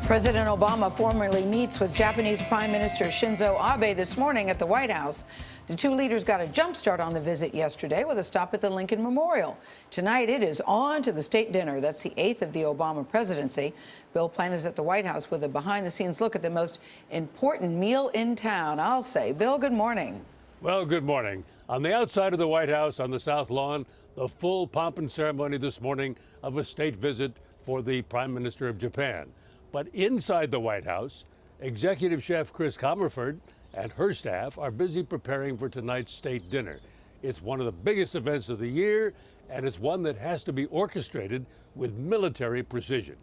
President Obama formally meets with Japanese Prime Minister Shinzo Abe this morning at the White House. The two leaders got a jump start on the visit yesterday with a stop at the Lincoln Memorial. Tonight, it is on to the state dinner. That's the 8th of the Obama presidency. Bill Plante is at the White House with a behind-the-scenes look at the most important meal in town, I'll say. Bill, good morning. Well, good morning. On the outside of the White House on the South Lawn, the full pomp and ceremony this morning of a state visit for the Prime Minister of Japan. But inside the White House, Executive Chef Cris Comerford and her staff are busy preparing for tonight's state dinner. It's one of the biggest events of the year, and it's one that has to be orchestrated with military precision.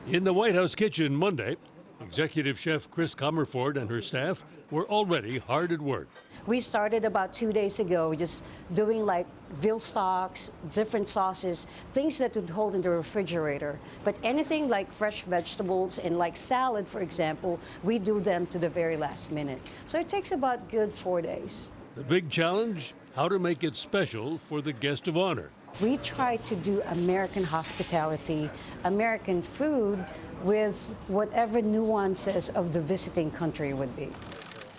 In the White House kitchen Monday, Executive Chef Cris Comerford and her staff were already hard at work. We started about 2 days ago just doing like veal stocks, different sauces, things that would hold in the refrigerator. But anything like fresh vegetables and like salad, for example, we do them to the very last minute. So it takes about good 4 days. The big challenge, how to make it special for the guest of honor. We try to do American hospitality, American food, with whatever nuances of the visiting country would be.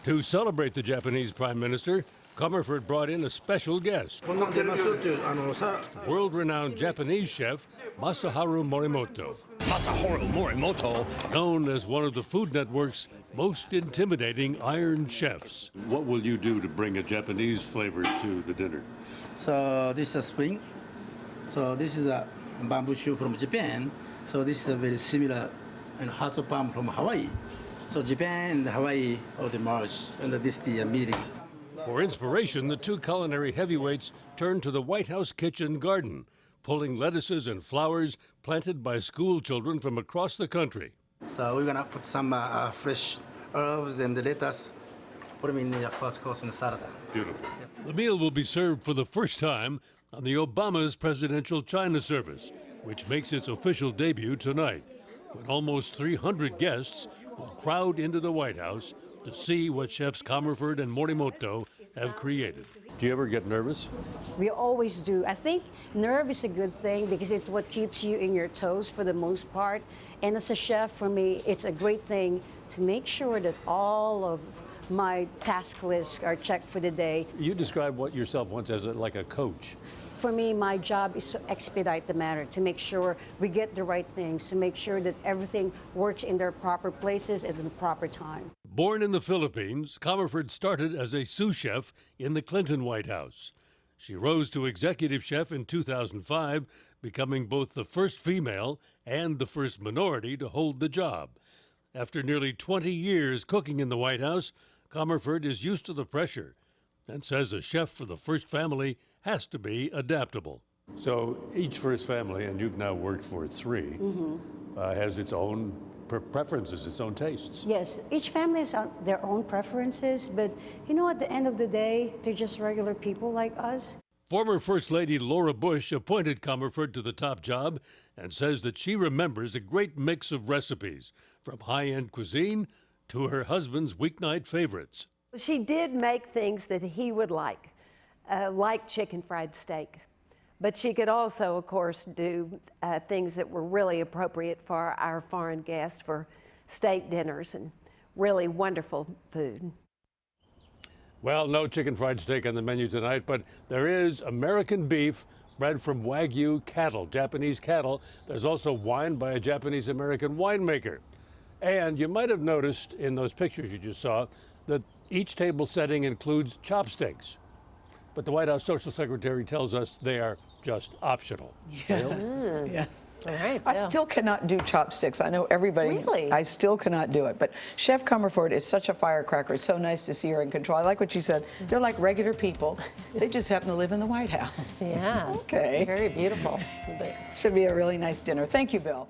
To celebrate the Japanese Prime Minister, Comerford brought in a special guest, world-renowned Japanese chef Masaharu Morimoto. Masaharu Morimoto, known as one of the Food Network's most intimidating Iron Chefs. What will you do to bring a Japanese flavor to the dinner? So this is a spring. So this is a bamboo shoot from Japan. So this is a very similar hearts of palm from Hawaii. So Japan and Hawaii are the merge under this meeting. For inspiration, the two culinary heavyweights turned to the White House kitchen garden, pulling lettuces and flowers planted by school children from across the country. So we're gonna put some fresh herbs and the lettuce, put them in the first course in the salad. Beautiful. The meal will be served for the first time on the Obama's presidential China service, which makes its official debut tonight, when almost 300 guests will crowd into the White House to see what chefs Comerford and Morimoto have created. Do you ever get nervous? We always do. I think nerve is a good thing because it's what keeps you in your toes for the most part. And as a chef, for me, it's a great thing to make sure that all of my task lists are checked for the day. You described yourself once as like a coach. For me, my job is to expedite the matter, to make sure we get the right things, to make sure that everything works in their proper places at the proper time. Born in the Philippines, Comerford started as a sous chef in the Clinton White House. She rose to executive chef in 2005, becoming both the first female and the first minority to hold the job. After nearly 20 years cooking in the White House, Comerford is used to the pressure and says a chef for the first family has to be adaptable. So each first family, and you've now worked for three, has its own preferences, its own tastes. Yes, each family has their own preferences, but you know, at the end of the day, they're just regular people like us. Former First Lady Laura Bush appointed Comerford to the top job and says that she remembers a great mix of recipes, from high-end cuisine to her husband's weeknight favorites. She did make things that he would like chicken fried steak. But she could also, of course, do things that were really appropriate for our foreign guests for state dinners and really wonderful food. Well, no chicken fried steak on the menu tonight, but there is American beef bred from Wagyu cattle, Japanese cattle. There's also wine by a Japanese-American winemaker. And you might have noticed in those pictures you just saw that each table setting includes chopsticks. But the White House Social Secretary tells us they are just optional. Yes. Yes. All right. I still cannot do chopsticks. I know everybody. Really? I still cannot do it. But Chef Comerford is such a firecracker. It's so nice to see her in control. I like what you said. They're like regular people. They just happen to live in the White House. Yeah. Okay. Very beautiful. Should be a really nice dinner. Thank you, Bill.